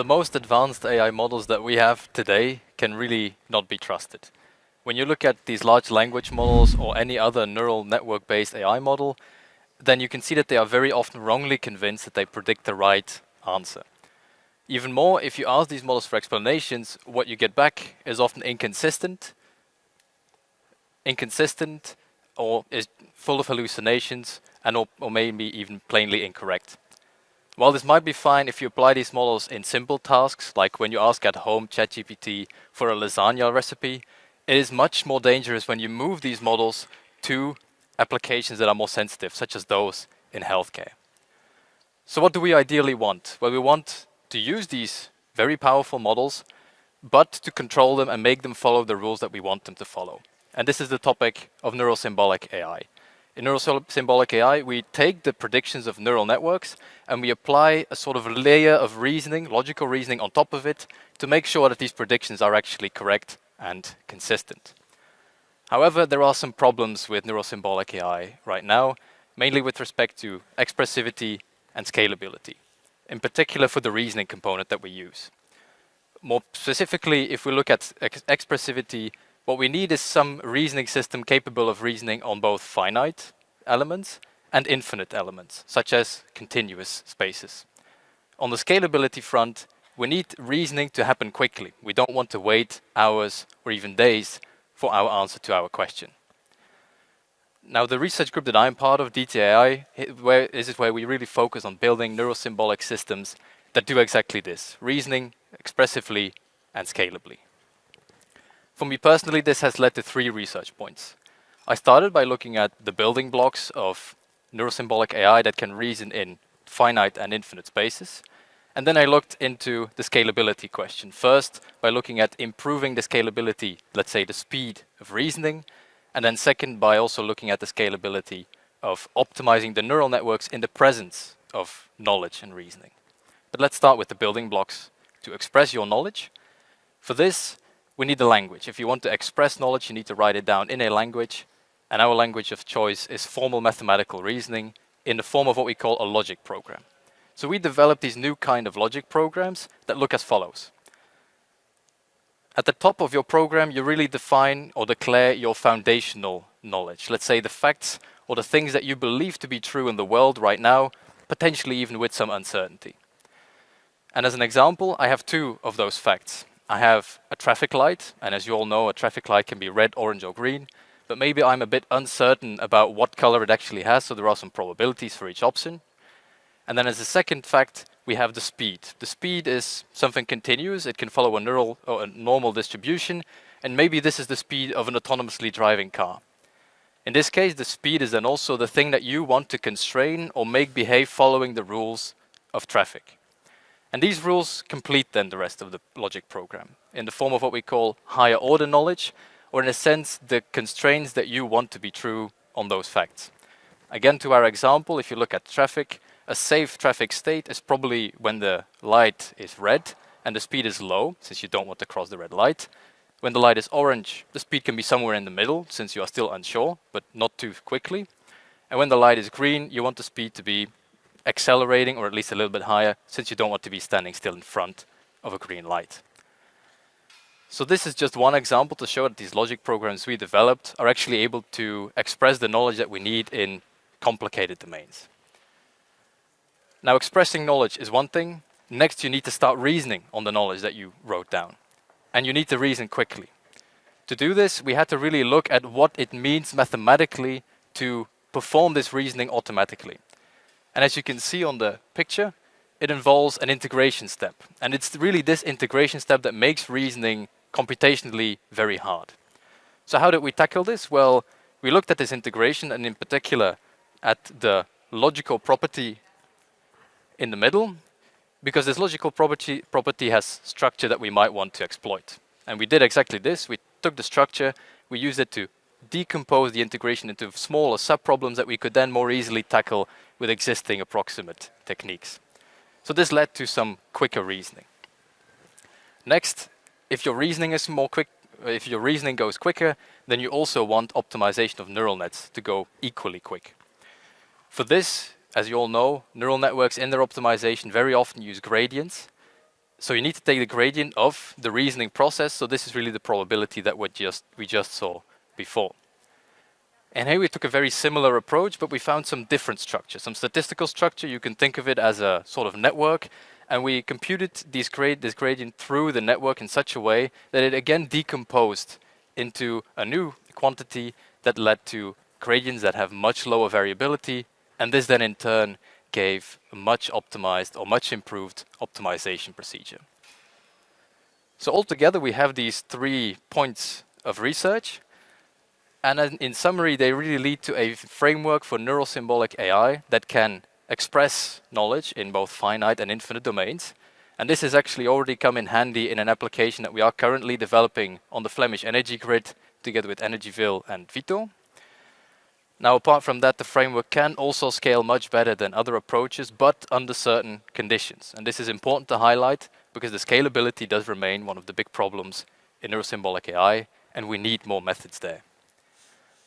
the most advanced AI models that we have today can really not be trusted. When you look at these large language models or any other neural network-based AI model, then you can see that they are very often wrongly convinced that they predict the right answer. Even more, if you ask these models for explanations, what you get back is often inconsistent, or is full of hallucinations, and or maybe even plainly incorrect. While this might be fine if you apply these models in simple tasks, like when you ask at home ChatGPT for a lasagna recipe, it is much more dangerous when you move these models to applications that are more sensitive, such as those in healthcare. So what do we ideally want? Well, we want to use these very powerful models, but to control them and make them follow the rules that we want them to follow. And this is the topic of neurosymbolic AI. In neurosymbolic AI, we take the predictions of neural networks and we apply a sort of layer of reasoning, logical reasoning on top of it to make sure that these predictions are actually correct and consistent. However, there are some problems with neurosymbolic AI right now, mainly with respect to expressivity and scalability, in particular for the reasoning component that we use. More specifically, if we look at expressivity, what we need is some reasoning system capable of reasoning on both finite elements and infinite elements, such as continuous spaces. On the scalability front, we need reasoning to happen quickly. We don't want to wait hours or even days for our answer to our question. Now, the research group that I'm part of, DTAI, is where we really focus on building neurosymbolic systems that do exactly this, reasoning expressively and scalably. For me personally, this has led to 3 research points. I started by looking at the building blocks of neurosymbolic AI that can reason in finite and infinite spaces. And then I looked into the scalability question. First, by looking at improving the scalability, let's say the speed of reasoning. And then second, by also looking at the scalability of optimizing the neural networks in the presence of knowledge and reasoning. But let's start with the building blocks to express your knowledge. For this, we need a language. If you want to express knowledge, you need to write it down in a language. And our language of choice is formal mathematical reasoning in the form of what we call a logic program. So we developed these new kind of logic programs that look as follows. At the top of your program, you really define or declare your foundational knowledge. Let's say the facts or the things that you believe to be true in the world right now, potentially even with some uncertainty. And as an example, I have 2 of those facts. I have a traffic light, and as you all know, a traffic light can be red, orange, or green, but maybe I'm a bit uncertain about what color it actually has, so there are some probabilities for each option. And then as a second fact, we have the speed. The speed is something continuous. It can follow a normal distribution, and maybe this is the speed of an autonomously driving car. In this case, the speed is then also the thing that you want to constrain or make behave following the rules of traffic. And these rules complete then the rest of the logic program in the form of what we call higher order knowledge, or in a sense, the constraints that you want to be true on those facts. Again, to our example, if you look at traffic, a safe traffic state is probably when the light is red and the speed is low, since you don't want to cross the red light. When the light is orange, the speed can be somewhere in the middle, since you are still unsure, but not too quickly. And when the light is green, you want the speed to be accelerating, or at least a little bit higher, since you don't want to be standing still in front of a green light. So this is just one example to show that these logic programs we developed are actually able to express the knowledge that we need in complicated domains. Now, expressing knowledge is one thing. Next, you need to start reasoning on the knowledge that you wrote down. And you need to reason quickly. To do this, we had to really look at what it means mathematically to perform this reasoning automatically. And as you can see on the picture, it involves an integration step. And it's really this integration step that makes reasoning computationally very hard. So how did we tackle this? Well, we looked at this integration, and in particular at the logical property in the middle, because this logical property has structure that we might want to exploit. And we did exactly this. We took the structure, we used it to decompose the integration into smaller subproblems that we could then more easily tackle with existing approximate techniques. So this led to some quicker reasoning. Next, if your reasoning goes quicker, then you also want optimization of neural nets to go equally quick. For this, as you all know, neural networks in their optimization very often use gradients. So you need to take the gradient of the reasoning process. So this is really the probability that we just saw before. And here we took a very similar approach, but we found some different structure, some statistical structure. You can think of it as a sort of network. And we computed this gradient through the network in such a way that it again decomposed into a new quantity that led to gradients that have much lower variability. And this then in turn gave a much optimized or much improved optimization procedure. So altogether we have these 3 points of research. And in summary, they really lead to a framework for neurosymbolic AI that can express knowledge in both finite and infinite domains. And this has actually already come in handy in an application that we are currently developing on the Flemish energy grid together with Energyville and Vito. Now, apart from that, the framework can also scale much better than other approaches, but under certain conditions. And this is important to highlight because the scalability does remain one of the big problems in neurosymbolic AI, and we need more methods there.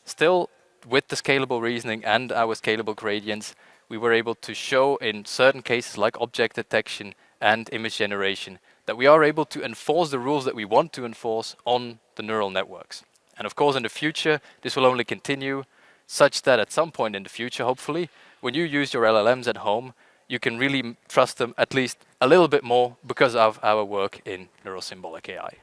Still, with the scalable reasoning and our scalable gradients, we were able to show in certain cases like object detection and image generation that we are able to enforce the rules that we want to enforce on the neural networks. And of course, in the future, this will only continue such that at some point in the future, hopefully, when you use your LLMs at home, you can really trust them at least a little bit more because of our work in neurosymbolic AI.